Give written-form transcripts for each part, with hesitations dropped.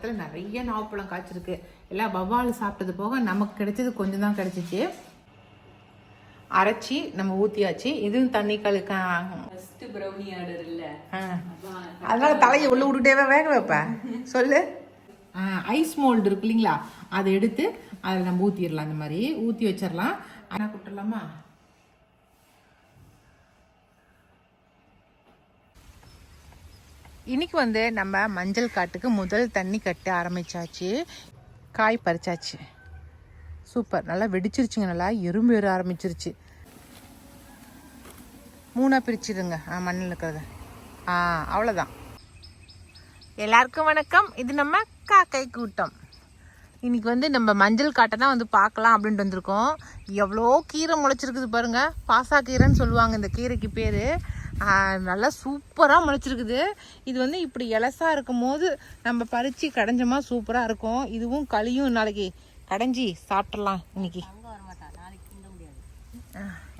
மரத்தில் நிறைய நாவப்பழம் காய்ச்சிருக்கு. எல்லாம் வவ்வால் சாப்பிட்டது போக நமக்கு கிடைச்சது கொஞ்சம் தான் கிடைச்சிச்சு. அரைச்சி நம்ம ஊற்றியாச்சு. இதுவும் தண்ணி கழுக்க ப்ரௌனி ஆர்டர் இல்லை, அதனால தலையை உள்ள விட்டுட்டே வேக வைப்பேன். சொல்லு. ஐஸ் மோல்டு இருக்கு இல்லைங்களா, அதை எடுத்து அதில் நம்ம ஊற்றிடலாம். அந்த மாதிரி ஊற்றி வச்சிடலாம். ஆனால் கொடுத்துடலாமா? இன்னைக்கு வந்து நம்ம மஞ்சள் காட்டுக்கு முதல் தண்ணி கட்ட ஆரம்பிச்சாச்சு. காய் பறிச்சாச்சு. சூப்பர், நல்லா வெடிச்சிருச்சுங்க. நல்லா எறும்பு ஏற ஆரம்பிச்சிருச்சு. 3 பிரிச்சிடுங்க மண்ணில் இருக்கிறத. அவ்வளோதான். எல்லாருக்கும் வணக்கம். இது நம்ம காக்கை கூட்டம். இன்னைக்கு வந்து நம்ம மஞ்சள் காட்டை தான் வந்து பார்க்கலாம் அப்படின்ட்டு வந்திருக்கோம். எவ்வளோ கீரை முளைச்சிருக்குது பாருங்க. பாசா கீரைன்னு சொல்லுவாங்க இந்த கீரைக்கு பேர். நல்லா சூப்பராக முளைச்சிருக்குது. இது வந்து இப்படி இலசாக இருக்கும் போது நம்ம பறித்து கடைஞ்சோமா சூப்பராக இருக்கும். இதுவும் களியும் நாளைக்கு கடைஞ்சி சாப்பிட்றலாம். இன்னைக்கு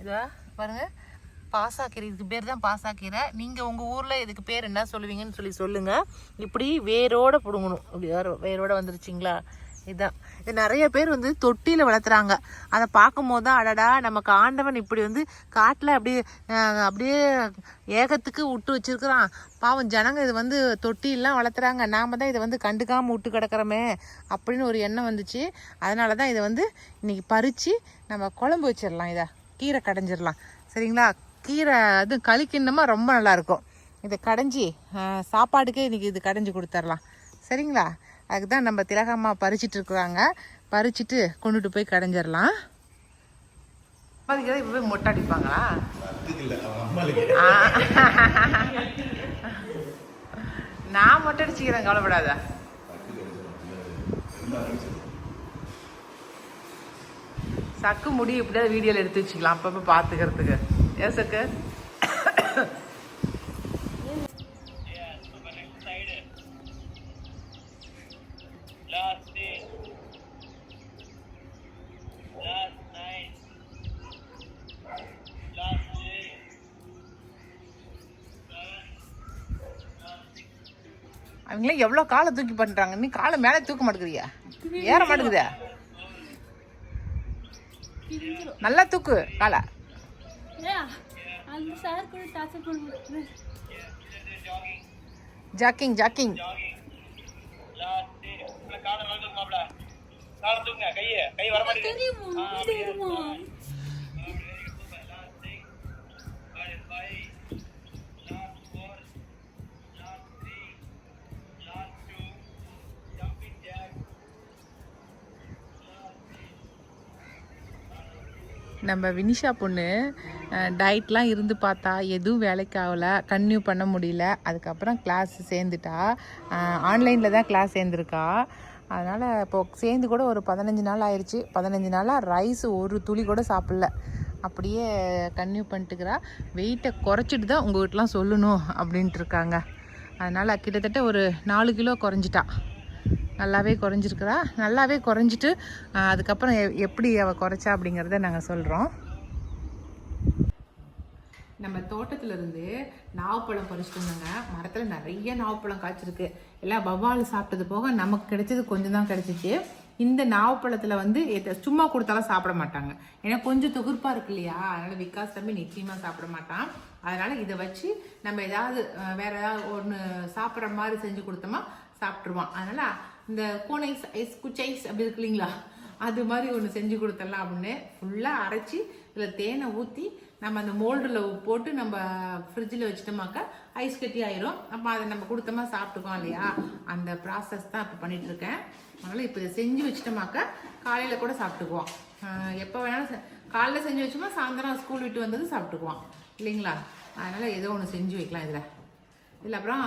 இதுவா பாருங்க, பாசாக்கீரை. இதுக்கு பேர் தான் பாசாக்கீரை. நீங்கள் உங்கள் ஊரில் இதுக்கு பேர் என்ன சொல்லுவீங்கன்னு சொல்லுங்கள். இப்படி வேரோட பிடுங்கணும். இப்படி வேரோட வந்துருச்சிங்களா? இதுதான். இது நிறைய பேர் வந்து தொட்டியில் வளர்த்துறாங்க. அதை பார்க்கும்போது தான் அடடா, நமக்கு ஆண்டவன் இப்படி வந்து காட்டில் அப்படியே ஏகத்துக்கு விட்டு வச்சிருக்கிறான். பாவம் ஜனங்க இது வந்து தொட்டிலாம் வளர்த்துறாங்க, நாம் தான் இதை வந்து கண்டுக்காமல் விட்டு கிடக்கிறோமே அப்படின்னு ஒரு எண்ணம் வந்துச்சு. அதனால தான் இதை வந்து இன்னைக்கு பறித்து நம்ம குழம்பு வச்சிடலாம். இதை கீரை கடைஞ்சிடலாம். சரிங்களா? கீரை அது களிக்கிண்ணமா ரொம்ப நல்லாயிருக்கும். இதை கடைஞ்சி சாப்பாடுக்கே இன்றைக்கி இது கடைஞ்சி கொடுத்துர்லாம். சரிங்களா? அதுக்கு தான் நம்ம திலகம்மா பறிச்சிட்டு இருக்கிறாங்க. பறிச்சுட்டு கொண்டுட்டு போய் கடைஞ்சிடலாம். இப்போ போய் மொட்டை அடிப்பாங்களா? நான் மொட்டை அடிச்சுக்கிறேன், கவலைப்படாத. சக்கு முடி இப்படியாவது வீடியோவில் எடுத்து வச்சுக்கலாம் அப்பப்போ பார்த்துக்கிறதுக்கு. ஏன் சக்கு? அவங்களாம் எவ்வளோ காலை தூக்கி பண்ணுறாங்க. நீ காலை மேலே தூக்க மாட்டேங்கிறியா? ஏற மாட்டேங்குதா? நல்லா தூக்கு காலை. Jogging jogging. நம்ம வினிஷா பொண்ணு டயட்லாம் இருந்து பார்த்தா எதுவும் வேலைக்கு ஆகலை, கன்டினியூ பண்ண முடியல. அதுக்கப்புறம் கிளாஸ் சேர்ந்துட்டா. ஆன்லைனில் தான் கிளாஸ் சேர்ந்துருக்கா. அதனால் இப்போது சேர்ந்து கூட ஒரு 15 நாள் ஆயிடுச்சு. 15 நாளாக ரைஸ் ஒரு துளி கூட சாப்பிடல. அப்படியே கன்டினியூ பண்ணிட்டுக்கிறா. வெயிட்டை குறைச்சிட்டு தான் உங்கள் வீட்டெலாம் சொல்லணும் அப்படின்ட்டு இருக்காங்க. அதனால் கிட்டத்தட்ட ஒரு 4 கிலோ குறைஞ்சிட்டா. நல்லாவே குறைஞ்சிருக்கிறா. நல்லாவே குறைஞ்சிட்டு அதுக்கப்புறம் எப்படி அவள் குறைச்சா அப்படிங்கிறத நாங்கள் சொல்கிறோம். நம்ம தோட்டத்தில் இருந்து நாவப்பழம் பறிச்சுட்டு வந்தாங்க. மரத்தில் நிறைய நாவப்பழம் காய்ச்சிருக்கு. எல்லாம் வவ்வால் சாப்பிட்டது போக நமக்கு கிடைச்சது கொஞ்சம் தான் கிடைச்சிச்சு. இந்த நாவப்பழத்தில் வந்து சும்மா கொடுத்தாலும் சாப்பிட மாட்டாங்க. ஏன்னா கொஞ்சம் தொகுப்பாக இருக்கு இல்லையா, அதனால் விகாஸ் தம்பி நிச்சயமாக சாப்பிட மாட்டான். அதனால் இதை வச்சு நம்ம ஏதாவது வேறு ஏதாவது ஒன்று சாப்பிட்ற மாதிரி செஞ்சு கொடுத்தோமா சாப்பிட்ருவான். அதனால் இந்த கோன் ஐஸ், ஐஸ் குச்சி ஐஸ் அப்படி இருக்கு இல்லைங்களா, அது மாதிரி ஒன்று செஞ்சு கொடுத்துடலாம் அப்படின்னு ஃபுல்லாக அரைச்சி இதில் தேனை ஊற்றி நம்ம அந்த மோல்டில் போட்டு நம்ம ஃப்ரிட்ஜில் வச்சிட்டோமாக்கா ஐஸ் கட்டி ஆயிரும். அப்போ அதை நம்ம கொடுத்தோமா சாப்பிட்டுக்கோம் இல்லையா, அந்த ப்ராசஸ் தான் இப்போ பண்ணிகிட்ருக்கேன். அதனால் இப்போ இதை செஞ்சு வச்சிட்டோமாக்கா காலையில் கூட சாப்பிட்டுக்குவோம். எப்போ வேணாலும் காலையில் செஞ்சு வச்சோமா சாயந்தரம் ஸ்கூல் விட்டு வந்தது சாப்பிட்டுக்குவான் இல்லைங்களா. அதனால் ஏதோ ஒன்று செஞ்சு வைக்கலாம் இதில். அப்புறம்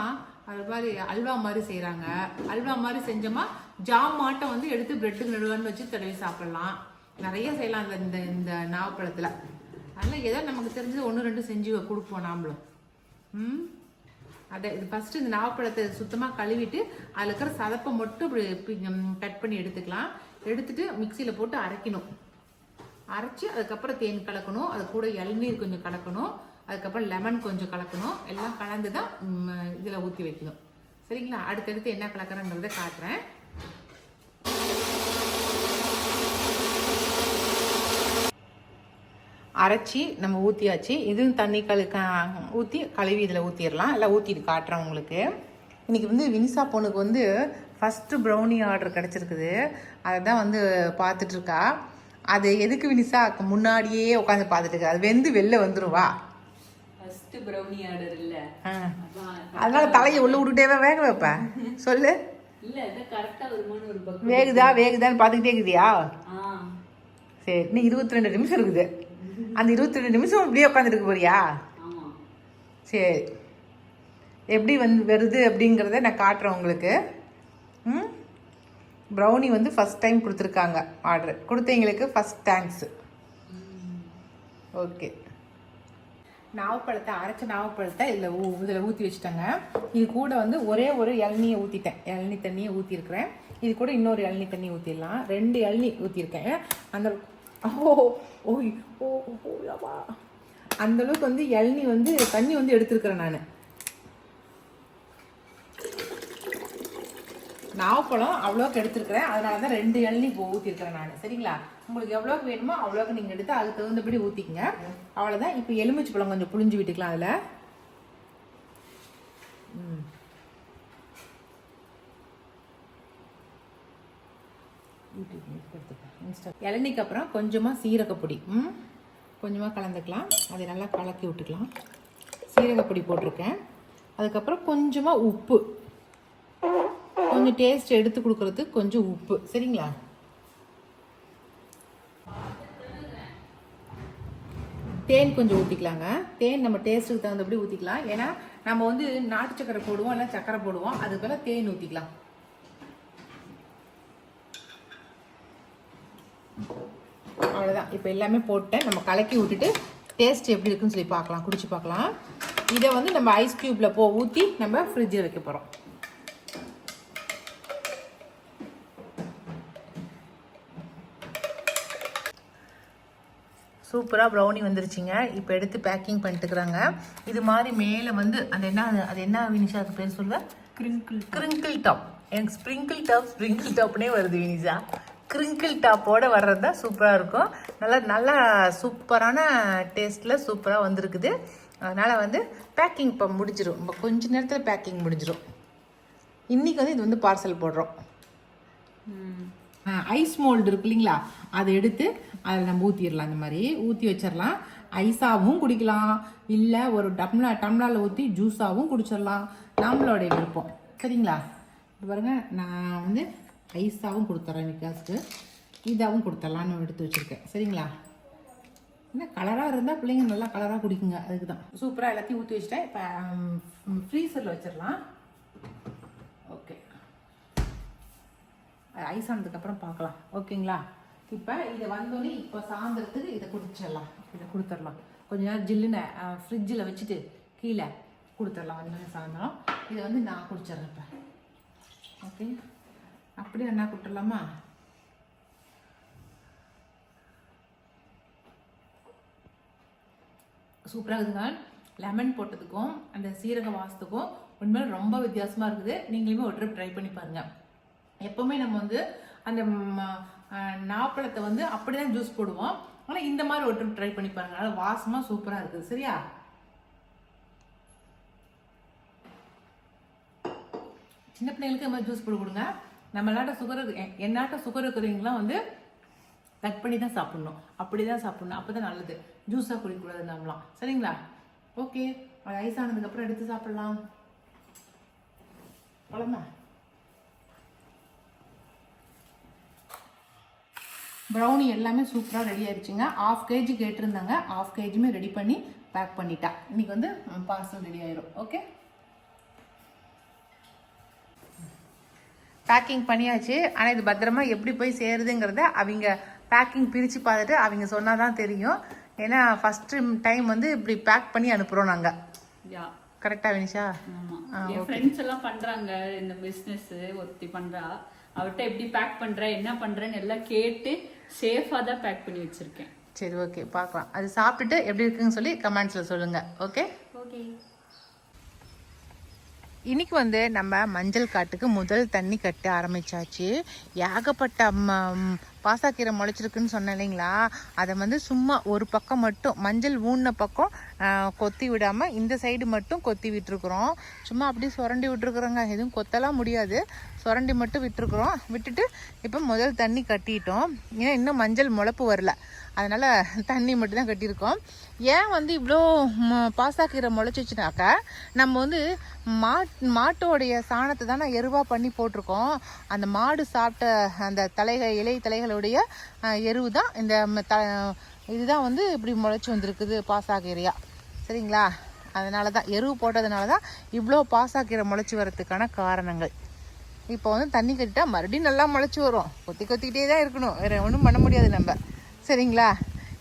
அது மாதிரி அல்வா மாதிரி செய்கிறாங்க. அல்வா மாதிரி செஞ்சோமா ஜாம் மாட்டை வந்து எடுத்து பிரெட்டுக்கு நடுவான்னு வச்சு தடவி சாப்பிட்லாம். நிறைய செய்யலாம் இந்த இந்த நாவப்பழத்தில். அதனால் ஏதோ நமக்கு தெரிஞ்சது 1-2 செஞ்சு கொடுப்போம் நாமளும். அதை இது ஃபஸ்ட்டு இந்த நாவப்பழத்தை சுத்தமாக கழுவிட்டு அதில் இருக்கிற சதப்பை மட்டும் இப்படி கட் பண்ணி எடுத்துக்கலாம். எடுத்துட்டு மிக்சியில் போட்டு அரைக்கணும். அரைச்சி அதுக்கப்புறம் தேன் கலக்கணும். அது கூட இளநீர் கொஞ்சம் கலக்கணும். அதுக்கப்புறம் லெமன் கொஞ்சம் கலக்கணும். எல்லாம் கலந்து தான் இதில் ஊற்றி வைக்கணும். சரிங்களா? அடுத்தடுத்து என்ன கலக்கிறேங்கிறத காட்டுறேன். அரைச்சி நம்ம ஊற்றியாச்சு. இதுவும் தண்ணி ஊற்றி கழுவி இதில் ஊற்றிடலாம். எல்லாம் ஊற்றிட்டு காட்டுறேன் உங்களுக்கு. இன்றைக்கி வந்து வினிசா பொண்ணுக்கு வந்து ஃபஸ்ட்டு ப்ரௌனி ஆர்டர் கிடச்சிருக்குது. அதை தான் வந்து பார்த்துட்ருக்கா. அது எதுக்கு வினிசா முன்னாடியே உட்காந்து பார்த்துட்டு இருக்கா? அது வெந்து வெளில வந்துருவா. ஃபர்ஸ்ட் ப்ரௌனி ஆர்டர் இல்ல, அதனால தலையை உள்ள விட்டுட்டே வேக வைப்பேன். சொல்லு. இல்ல இது கரெக்டா வருமானு ஒரு பக்கம் வேகுதான்னு பார்த்துக்கிட்டே இருக்குதியா? சரி, இன்னும் 22 நிமிஷம் இருக்குது. அந்த 22 நிமிஷம் இப்படியே உட்காந்துருக்கு போறியா? சரி, எப்படி வருது அப்படிங்கிறத நான் காட்டுறேன் உங்களுக்கு. ப்ரௌனி வந்து ஃபஸ்ட் டைம் கொடுத்துருக்காங்க ஆர்டர். கொடுத்தவங்களுக்கு ஃபஸ்ட் தேங்க்ஸு. ஓகே, நாவப்பழத்தை அரைச்ச நாவப்பழத்தை இதில் ஊற்றி வச்சுட்டேங்க. இது கூட வந்து ஒரே ஒரு இளநியை ஊற்றிட்டேன். இளநி தண்ணியை ஊற்றிருக்கிறேன். இது கூட இன்னொரு இளநி தண்ணி ஊற்றிடலாம். 2 இளநி ஊற்றிருக்கேன். அந்த அந்த அளவுக்கு வந்து இளநி வந்து தண்ணி வந்து எடுத்துருக்கிறேன் நான். நாவப்பழம் அவ்வளோக்கு எடுத்துருக்கிறேன். அதனால தான் 2 இளநி ஊற்றிருக்கிறேன் நான். சரிங்களா? உங்களுக்கு எவ்வளோக்கு வேணுமோ அவ்வளோக்கு நீங்கள் எடுத்து அதுக்கு தகுந்தபடி ஊற்றிக்கங்க. அவ்வளோதான். இப்போ எலுமிச்சை பழம் கொஞ்சம் புளிஞ்சு விட்டுக்கலாம் அதில். இளநிக்கு அப்புறம் கொஞ்சமாக சீரகப்பொடி கொஞ்சமாக கலந்துக்கலாம். அதை நல்லா கலக்கி விட்டுக்கலாம். சீரகப்பொடி போட்டிருக்கேன். அதுக்கப்புறம் கொஞ்சமாக உப்பு, கொஞ்சம் டேஸ்ட் எடுத்து கொடுக்கறதுக்கு கொஞ்சம் உப்பு. சரிங்களா? தேன் கொஞ்சம் ஊற்றிக்கலாங்க. தேன் நம்ம டேஸ்ட்டுக்கு தகுந்தபடி ஊற்றிக்கலாம். ஏன்னா நம்ம வந்து நாட்டு சக்கரை போடுவோம், இல்லை சக்கரை போடுவோம். அதுக்கு பதிலாக தேன் ஊற்றிக்கலாம். அவ்வளோதான். இப்போ எல்லாமே போட்டேன். நம்ம கலக்கி விட்டுட்டு டேஸ்ட் எப்படி இருக்குன்னு சொல்லி பார்க்கலாம், குடிச்சு பார்க்கலாம். இதை வந்து நம்ம ஐஸ் க்யூப்பில் ஊற்றி நம்ம ஃப்ரிட்ஜில் வைக்க போகிறோம். சூப்பராக ப்ரௌனி வந்துருச்சுங்க. இப்போ எடுத்து பேக்கிங் பண்ணிட்டுக்கிறாங்க. இது மாதிரி மேலே வந்து அது என்ன வினிஷா அதுக்கு பேர் சொல்லுவேன்? Crinkle top. எனக்கு ஸ்ப்ரிங்கிள் டாப்னே வருது வினிஷா. கிரிங்கிள் டாப்போடு வர்றது தான் சூப்பராக இருக்கும். நல்லா சூப்பரான டேஸ்ட்டில் சூப்பராக வந்திருக்குது. அதனால் வந்து பேக்கிங் இப்போ முடிஞ்சிடும். இப்போ கொஞ்ச நேரத்தில் பேக்கிங் முடிஞ்சிடும். இன்றைக்கி வந்து இது வந்து பார்சல் போடுறோம். ஐஸ் மோல்டு இருக்கு இல்லைங்களா? அதை எடுத்து அதில் நம்ம ஊற்றிடலாம். இந்த மாதிரி ஊற்றி வச்சிடலாம். ஐஸாகவும் குடிக்கலாம், இல்லை ஒரு டம்ளாரில் ஊற்றி ஜூஸாகவும் குடிச்சிடலாம். நம்மளுடைய விருப்பம். சரிங்களா? இப்போ பாருங்கள், நான் வந்து ஐஸாகவும் கொடுத்துட்றேன். நிக்காஸ்க்கு இதாகவும் கொடுத்துடலான்னு எடுத்து வச்சுருக்கேன். சரிங்களா? என்ன கலராக இருந்தால் பிள்ளைங்க நல்லா கலராக குடிக்குங்க. அதுக்கு தான் சூப்பராக எல்லாத்தையும் ஊற்றி வச்சுட்டேன். இப்போ ஃப்ரீசரில் வச்சிடலாம். ஓகே, ஐஸ் ஆனதுக்கப்புறம் பார்க்கலாம். ஓகேங்களா? இப்போ இதை வந்தோடனே இப்போ சாயந்தரத்துக்கு இதை கொடுத்துடலாம். கொஞ்ச நேரம் ஜில்லுன்னு ஃப்ரிட்ஜில் வச்சுட்டு கீழே கொடுத்துடலாம். வந்தோடனே சாயந்தரம் இதை வந்து நான் குடிச்சிட்றேன். இப்போ ஓகே, அப்படியே என்ன கொடுத்துடலாமா? சூப்பராக இருக்குதுங்க. லெமன் போட்டதுக்கும் அந்த சீரக வாசத்துக்கும் உண்மையில ரொம்ப வித்தியாசமாக இருக்குது. நீங்களுமே ஒரு ட்ரிப் ட்ரை பண்ணி பாருங்கள். எப்போவுமே நம்ம வந்து அந்த நாப்பழத்தை வந்து அப்படி தான் ஜூஸ் போடுவோம். ஆனால் இந்த மாதிரி ஒரு ட்ரிப் ட்ரை பண்ணி பாருங்க. அதனால் வாசமாக சூப்பராக இருக்குது. சரியா? சின்ன பிள்ளைங்களுக்கு இந்த மாதிரி ஜூஸ் போட்டு கொடுங்க. என்னாட்ட சுகர் இருக்கிறவங்களாம் வந்து கட் பண்ணி தான் சாப்பிட்ணும். அப்படி தான் சாப்பிட்ணும். அப்போ தான் நல்லது. ஜூஸாக குடிக்கக்கூடாது நம்மளாம். சரிங்களா? ஓகே, அது ஐஸ் ஆனதுக்கப்புறம் எடுத்து சாப்பிட்லாம். அவ்வளோமா? ப்ரௌனி எல்லாமே சூப்பராக ரெடி ஆயிடுச்சுங்க. 1/2 kg கேட்டிருந்தாங்க. 1/2 kg ரெடி பண்ணி பேக் பண்ணிட்டா. இன்னைக்கு வந்து பார்சல் ரெடி ஆயிரும். ஓகே, பேக்கிங் பண்ணியாச்சு. ஆனால் இது பத்திரமா எப்படி போய் சேருதுங்கிறத அவங்க பேக்கிங் பிரித்து பார்த்துட்டு அவங்க சொன்னால் தான் தெரியும். ஏன்னா ஃபஸ்ட்டு டைம் வந்து இப்படி பேக் பண்ணி அனுப்புகிறோம் நாங்கள். கரெக்டாக வினிஷா? என் ஃப்ரெண்ட்ஸ் எல்லாம் பண்ணுறாங்க இந்த பிஸ்னஸ். ஒருத்தி பண்ணுறா. அவர்கிட்ட எப்படி பேக் பண்ணுற என்ன பண்ணுறேன்னு எல்லாம் கேட்டு சேஃபாக தான் பேக் பண்ணி வச்சுருக்கேன். சரி, ஓகே, பார்க்கலாம். அது சாப்பிட்டுட்டு எப்படி இருக்குன்னு சொல்லி கமெண்ட்ஸில் சொல்லுங்கள். ஓகே. இன்னைக்கு வந்து நம்ம மஞ்சள் காட்டுக்கு முதல் தண்ணி கட்ட ஆரம்பிச்சாச்சு. ஏகப்பட்ட பாசாக்கீரை முளைச்சிருக்குன்னு சொன்னேன் இல்லைங்களா, அதை வந்து சும்மா ஒரு பக்கம் மட்டும் மஞ்சள் ஊன பக்கம் கொத்தி விடாமல் இந்த சைடு மட்டும் கொத்தி விட்டுருக்குறோம். சும்மா அப்படியே சுரண்டி விட்டுருக்குறோங்க. எதுவும் கொத்தலாம் முடியாது, சுரண்டி மட்டும் விட்டுருக்குறோம். விட்டுட்டு இப்போ முதல் தண்ணி கட்டிட்டோம். ஏன்னா இன்னும் மஞ்சள் முளைப்பு வரல, அதனால் தண்ணி மட்டும் தான் கட்டியிருக்கோம். ஏன் வந்து இவ்வளோ பாசாக்கீரை முளைச்சிச்சுனாக்கா, நம்ம வந்து மாட்டோடைய சாணத்தை தான் நான் எருவாக பண்ணி போட்டிருக்கோம். அந்த மாடு சாப்பிட்ட அந்த இலை தலைகளுடைய எருவு தான் இந்த இதுதான் வந்து இப்படி முளைச்சி வந்திருக்குது பாசாக்கீரையாக. சரிங்களா, அதனால தான் எருவு போட்டதுனால தான் இவ்வளோ பாசாக்கீரை முளைச்சி வரதுக்கான காரணங்கள். இப்போ வந்து தண்ணி கட்டிட்டா மறுபடியும் நல்லா முளைச்சி வரும். கொத்திக்கிட்டே தான் இருக்கணும், வேறு ஒன்றும் பண்ண முடியாது நம்ம. சரிங்களா,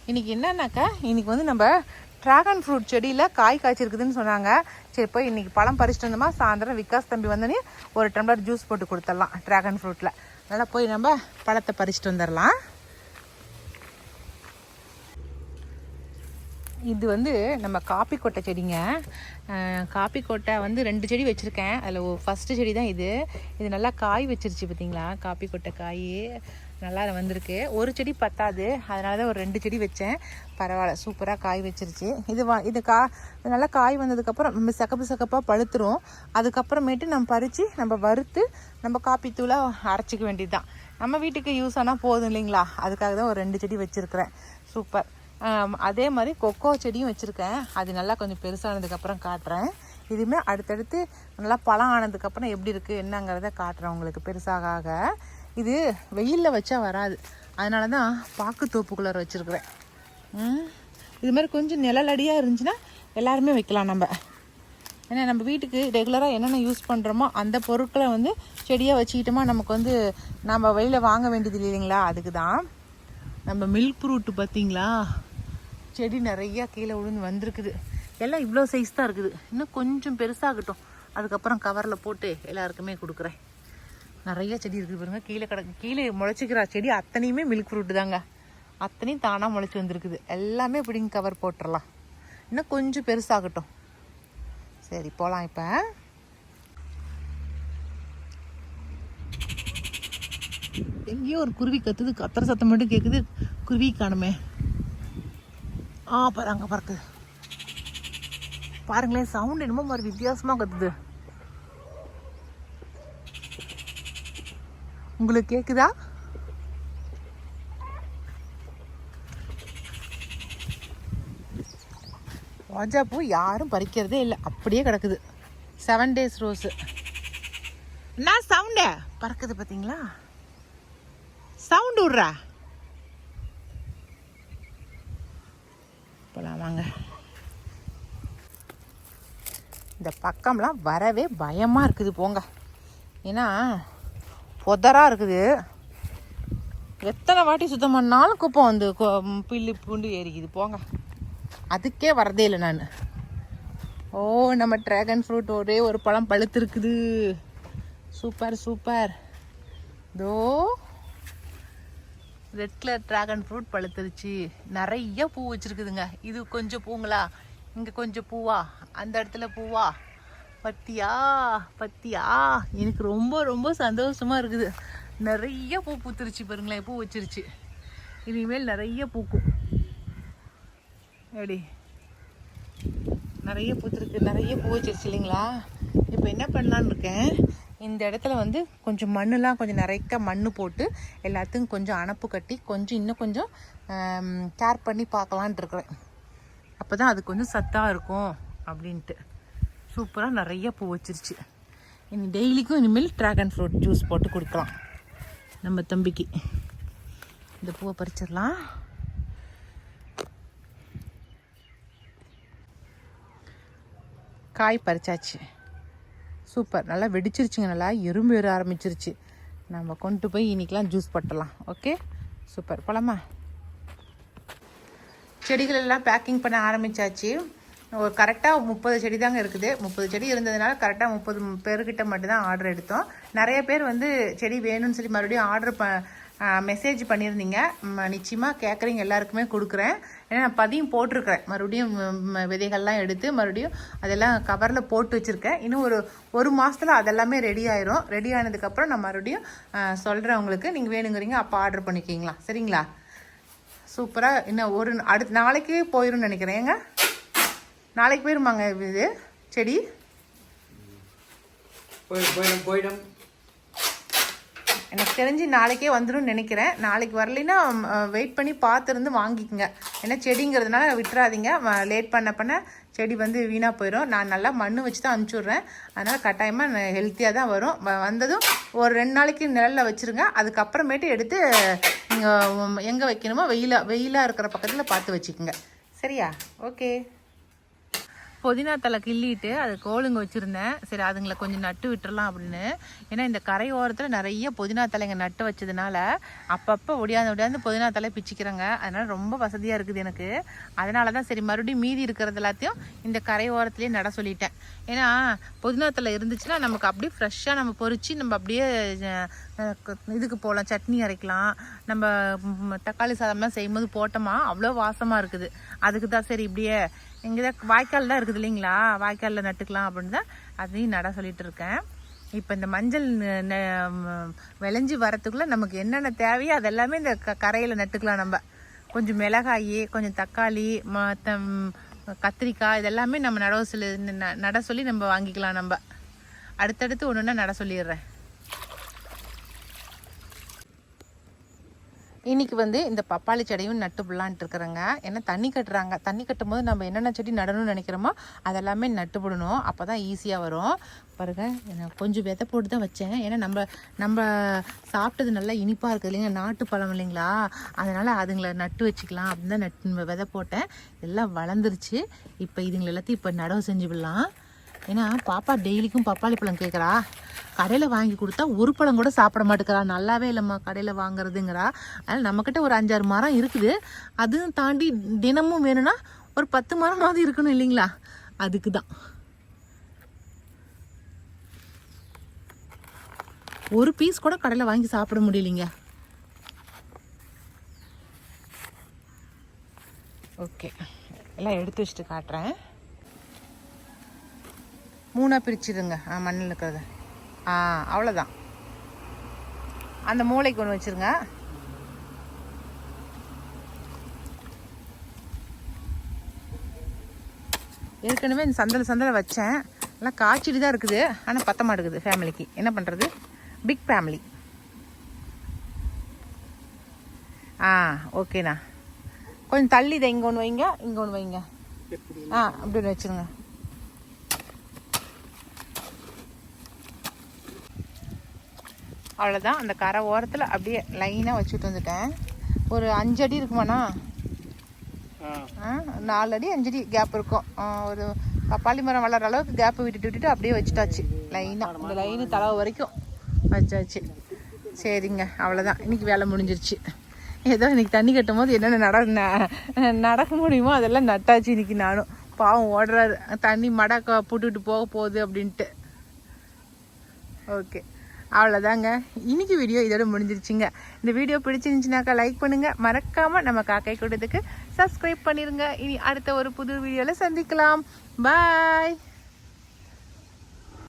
இன்றைக்கி என்னன்னாக்கா, இன்றைக்கி வந்து நம்ம ட்ராகன் ஃப்ரூட் செடியில் காய் காய்ச்சிருக்குதுன்னு சொன்னாங்க. சரி, போய் இன்றைக்கி பழம் பறிச்சுட்டு வந்தோமா, சாயந்தரம் விகாஸ் தம்பி வந்தோடனே ஒரு டம்ளர் ஜூஸ் போட்டு கொடுத்துடலாம் ட்ராகன் ஃப்ரூட்டில். நல்லா போய் நம்ம பழத்தை பறிச்சுட்டு வந்துடலாம். இது வந்து நம்ம காப்பி கொட்டை செடிங்க. காப்பி கொட்டை வந்து 2 செடி வச்சுருக்கேன். அதில் ஃபஸ்ட்டு செடி தான் இது. இது நல்லா காய் வச்சிருச்சு பார்த்தீங்களா, காப்பி கொட்டை காய் நல்லா வந்திருக்கு. ஒரு செடி பத்தாது, அதனால தான் ஒரு 2 செடி வச்சேன். பரவாயில்ல, சூப்பராக காய் வச்சிருச்சு. இது நல்லா காய் வந்ததுக்கப்புறம் நம்ம சக்கப்பாக பழுத்துரும். அதுக்கப்புறமேட்டு நம்ம பறித்து நம்ம வறுத்து நம்ம காப்பி தூளை அரைச்சிக்க வேண்டியது தான். நம்ம வீட்டுக்கு யூஸ் ஆனால் போதும் இல்லைங்களா, அதுக்காக தான் ஒரு 2 செடி வச்சுருக்கிறேன். சூப்பர். அதே மாதிரி கொக்கோ செடியும் வச்சுருக்கேன். அது நல்லா கொஞ்சம் பெருசானதுக்கப்புறம் காட்டுறேன். இதுவுமே அடுத்தடுத்து நல்லா பழம் ஆனதுக்கப்புறம் எப்படி இருக்குது என்னங்கிறத காட்டுறேன் உங்களுக்கு பெருசாக. இது வெயிலில் வச்சா வராது, அதனால தான் பாக்கு தோப்புக்குள்ளார வச்சுருக்குறேன். இது மாதிரி கொஞ்சம் நிழலடியாக இருந்துச்சுன்னா எல்லாருமே வைக்கலாம் நம்ம. ஏன்னா நம்ம வீட்டுக்கு ரெகுலராக என்னென்ன யூஸ் பண்ணுறோமோ அந்த பொருட்களை வந்து செடியாக வச்சுக்கிட்டோமா, நமக்கு வந்து நம்ம வெளியில் வாங்க வேண்டியது இல்லைங்களா. அதுக்கு தான். நம்ம மில்க் ஃப்ரூட்டு பார்த்தீங்களா, செடி நிறையா கீழே விழுந்து வந்திருக்குது. எல்லாம் இவ்வளோ சைஸ் தான் இருக்குது. இன்னும் கொஞ்சம் பெருசாகட்டும், அதுக்கப்புறம் கவரில் போட்டு எல்லாருக்குமே கொடுக்குறேன். நிறைய செடி இருக்குது பாருங்க, கீழே முளைச்சிக்கிற செடி அத்தனையுமே மில்க் ஃப்ரூட்டு தாங்க. அத்தனையும் தானாக முளைச்சி வந்திருக்குது. எல்லாமே இப்படிங்க கவர் போட்டுடலாம், இன்னும் கொஞ்சம் பெருசாகட்டும். சரி, போகலாம். இப்போ எங்கேயோ ஒரு குருவி கத்துது, கத்துற சத்தம் மட்டும் கேட்குது, குருவி காணுமே. பாருங்க பறக்குது பாருங்களேன், சவுண்ட் என்னமோ மாதிரி வித்தியாசமாக கத்துது. உங்களுக்கு கேக்குதா? ரோஜா பூ யாரும் பறிக்கிறதே இல்லை, அப்படியே கிடக்குது. 7 days ரோஸு. என்ன சவுண்டு பறக்குது பார்த்தீங்களா, சவுண்டு விட்றா. போலாம் வாங்க. இந்த பக்கம்லாம் வரவே பயமாக இருக்குது போங்க. ஏன்னா புதராக இருக்குது. எத்தனை வாட்டி சுத்தம் பண்ணாலும் குப்பை வந்து பில்லு பூண்டு ஏறிக்குது போங்க. அதுக்கே வரதே இல்லை நான். நம்ம ட்ராகன் ஃப்ரூட் ஒரே ஒரு பழம் பழுத்துருக்குது. Super super. தோ ரெட் கலர் ட்ராகன் ஃப்ரூட் பழுத்துருச்சு. நிறைய பூ வச்சுருக்குதுங்க. இது கொஞ்சம் பூங்களா, இங்கே கொஞ்சம் பூவா, அந்த இடத்துல பூவா. பத்தியா பத்தியா, எனக்கு ரொம்ப ரொம்ப சந்தோஷமாக இருக்குது. நிறைய பூ பூத்துருச்சு பாருங்களேன், பூ வச்சிருச்சு. இனிமேல் நிறைய பூக்கும். எப்படி நிறைய பூத்துருக்கு, நிறைய பூ வச்சிருச்சு இல்லைங்களா. இப்போ என்ன பண்ணலான்னு இருக்கேன், இந்த இடத்துல வந்து கொஞ்சம் மண்ணெலாம் கொஞ்சம் நிறைய மண் போட்டு எல்லாத்துக்கும் கொஞ்சம் அணப்பு கட்டி கொஞ்சம் இன்னும் கொஞ்சம் கேர் பண்ணி பார்க்கலான்ட்டு இருக்கிறேன். அப்போ தான் அது கொஞ்சம் சத்தாக இருக்கும் அப்படின்ட்டு. சூப்பராக நிறைய பூ வச்சிருச்சு. இனி டெய்லிக்கும் இனிமேல் ட்ராகன் ஃப்ரூட் ஜூஸ் போட்டு கொடுக்கலாம் நம்ம தம்பிக்கு. இந்த பூவை பறிச்சிடலாம். காய் பறிச்சாச்சு. சூப்பர், நல்லா வெடிச்சிருச்சுங்க, நல்லா எறும்பு ஏற ஆரம்பிச்சிருச்சு. நம்ம கொண்டு போய் இன்றைக்கெலாம் ஜூஸ் போட்டலாம். Okay, super. போலாமா? செடிகள் எல்லாம் பேக்கிங் பண்ண ஆரம்பித்தாச்சு. ஒரு கரெக்டாக 30 செடி தாங்க இருக்குது. 30 செடி இருந்ததுனால கரெக்டாக 30 பேர்கிட்ட மட்டும்தான் ஆர்டர் எடுத்தோம். நிறைய பேர் வந்து செடி வேணும்னு சொல்லி மறுபடியும் மெசேஜ் பண்ணியிருந்தீங்க. நிச்சயமாக கேட்குறீங்க எல்லாருக்குமே கொடுக்குறேன். ஏன்னா நான் பதியம் போட்டிருக்கிறேன். மறுபடியும் விதைகள்லாம் எடுத்து மறுபடியும் அதெல்லாம் கவரில் போட்டு வச்சுருக்கேன். இன்னும் ஒரு மாதத்தில் அதெல்லாமே ரெடி ஆயிரும். ரெடி ஆனதுக்கப்புறம் நான் மறுபடியும் சொல்கிறேன் உங்களுக்கு. நீங்கள் வேணுங்கிறீங்க அப்போ ஆர்டர் பண்ணிக்கிங்களா? சரிங்களா? சூப்பராக. இன்னும் அடுத்த நாளைக்கு போயிடும்னு நினைக்கிறேன். ஏங்க நாளைக்கு போயிருமாங்க இது செடி? போயிடும். எனக்கு தெரிஞ்சு நாளைக்கே வந்துடும் நினைக்கிறேன். நாளைக்கு வரலைன்னா வெயிட் பண்ணி பார்த்துருந்து வாங்கிக்கோங்க. ஏன்னா செடிங்கிறதுனால விட்டுறாதீங்க. லேட் பண்ண செடி வந்து வீணாக போயிடும். நான் நல்லா மண் வச்சு தான் அனுப்பிச்சுட்றேன். அதனால் கட்டாயமாக ஹெல்த்தியாக தான் வரும். வந்ததும் ஒரு 2 நாளைக்கு நிழலில் வச்சுருங்க. அதுக்கப்புறமேட்டு எடுத்து நீங்கள் எங்கே வைக்கணுமோ வெயிலாக இருக்கிற பக்கத்தில் பார்த்து வச்சுக்கோங்க. சரியா? ஓகே. புதினா தலை கிள்ளிட்டு அது கோலுங்க வச்சுருந்தேன். சரி அதுங்களை கொஞ்சம் நட்டு விட்டுறலாம் அப்படின்னு. ஏன்னா இந்த கரை ஓரத்தில் நிறைய புதினா தலைங்க நட்டு வச்சதுனால அப்பப்போ ஒடியாந்து புதினா தலை பிச்சுக்கிறேங்க. அதனால் ரொம்ப வசதியாக இருக்குது எனக்கு. அதனால தான் சரி மறுபடியும் மீதி இருக்கிறது எல்லாத்தையும் இந்த கரை ஓரத்துலேயே நட சொல்லிட்டேன். ஏன்னா புதினா தலை இருந்துச்சுன்னா நமக்கு அப்படியே ஃப்ரெஷ்ஷாக நம்ம பொறிச்சு நம்ம அப்படியே இதுக்கு போகலாம், சட்னி அரைக்கலாம். நம்ம தக்காளி சாதம்லாம் செய்யும்போது போட்டோமா அவ்வளோ வாசமாக இருக்குது. அதுக்கு தான் சரி இப்படியே இங்கே தான் வாய்க்கால் தான் இருக்குது இல்லைங்களா, வாய்க்காலில் நட்டுக்கலாம் அப்படின்னு தான் அதையும் நட சொல்லிட்டு இருக்கேன். இப்போ இந்த மஞ்சள் விளைஞ்சி வரத்துக்குள்ளே நமக்கு என்னென்ன தேவையோ அதெல்லாமே இந்த கரையில் நட்டுக்கலாம். நம்ம கொஞ்சம் மிளகாய், கொஞ்சம் தக்காளி, கத்திரிக்காய் இதெல்லாமே நம்ம நட சொல்லி நம்ம வாங்கிக்கலாம். நம்ம அடுத்தடுத்து ஒன்று ஒன்றா நட சொல்லிடுறேன். இன்றைக்கி வந்து இந்த பப்பாளி செடியும் நட்டு விடலான்ட்டு இருக்கிறேங்க. ஏன்னா தண்ணி கட்டுறாங்க. தண்ணி கட்டும் போது நம்ம என்னென்ன செடி நடணும்னு நினைக்கிறோமோ அதெல்லாமே நட்டுவிடணும். அப்போ தான் ஈஸியாக வரும். பாருங்கள் கொஞ்சம் விதை போட்டு தான் வச்சேன். ஏன்னா நம்ம சாப்பிட்டது நல்லா இனிப்பாக இருக்குது இல்லைங்க, நாட்டு பழம் இல்லைங்களா, அதனால் அதுங்களை நட்டு வச்சுக்கலாம் அப்படின்னு தான் விதை போட்டேன். எல்லாம் வளர்ந்துருச்சு. இப்போ இதுங்களை எல்லாத்தையும் இப்போ நடவு செஞ்சு விடலாம். ஏன்னா பாப்பா டெய்லிக்கும் பப்பாளி பழம் கேட்குறா. கடையில் வாங்கி கொடுத்தா ஒரு பழம் கூட சாப்பிட மாட்டேங்கிறா. நல்லாவே இல்லைம்மா கடையில் வாங்குறதுங்கிறா. அதனால் நம்மக்கிட்ட ஒரு 5-6 மரம் இருக்குது. அதுவும் தாண்டி தினமும் வேணும்னா ஒரு 10 மரமாவது இருக்கணும் இல்லைங்களா, அதுக்கு தான். ஒரு பீஸ் கூட கடையில் வாங்கி சாப்பிட முடியலைங்க. ஓகே, எல்லாம் எடுத்து வச்சுட்டு காட்டுறேன். 3 பிரிச்சுடுங்க. மண்ணில் இருக்கிறது. அவ்வளோதான். அந்த மூளைக்கு ஒன்று வச்சுருங்க. ஏற்கனவே இந்த சந்தலை வச்சேன். எல்லாம் காய்ச்சிட்டு தான் இருக்குது. ஆனால் பத்த மாட்டேங்குது ஃபேமிலிக்கு. என்ன பண்ணுறது, பிக் ஃபேமிலி. ஓகேண்ணா. கொஞ்சம் தள்ளி இதை இங்கே ஒன்று வைங்க, இங்கே ஒன்று வைங்க. அப்படி ஒன்று வச்சுருங்க. அவ்வளோதான். அந்த கரை ஓரத்தில் அப்படியே லைனாக வச்சுட்டு வந்துட்டேன். ஒரு 5 அடி இருக்குமாண்ணா? 4 அடி 5 அடி கேப் இருக்கும். ஒரு பப்பாளி மரம் வளர அளவுக்கு கேப்பு விட்டுட்டு அப்படியே வச்சுட்டாச்சு லைனாக. அந்த லைனு தளவு வரைக்கும் வச்சாச்சு. சரிங்க, அவ்வளோதான். இன்றைக்கி வேலை முடிஞ்சிருச்சு. ஏதோ இன்றைக்கி தண்ணி கட்டும் போது என்னென்ன நடக்க முடியுமோ அதெல்லாம் நட்டாச்சு இன்றைக்கி. நானும் பாவம் ஓடுறாரு, தண்ணி மடக்க போட்டுக்கிட்டு போக போகுது அப்படின்ட்டு. ஓகே, அவ்வளோதாங்க. இன்றைக்கி வீடியோ இதோட முடிஞ்சிருச்சுங்க. இந்த வீடியோ பிடிச்சிருந்துச்சுனாக்கா லைக் பண்ணுங்கள். மறக்காமல் நம்ம காக்கை கூட்டத்துக்கு சப்ஸ்கிரைப் பண்ணிடுங்க. இனி அடுத்த ஒரு புது வீடியோவில் சந்திக்கலாம். பாய்.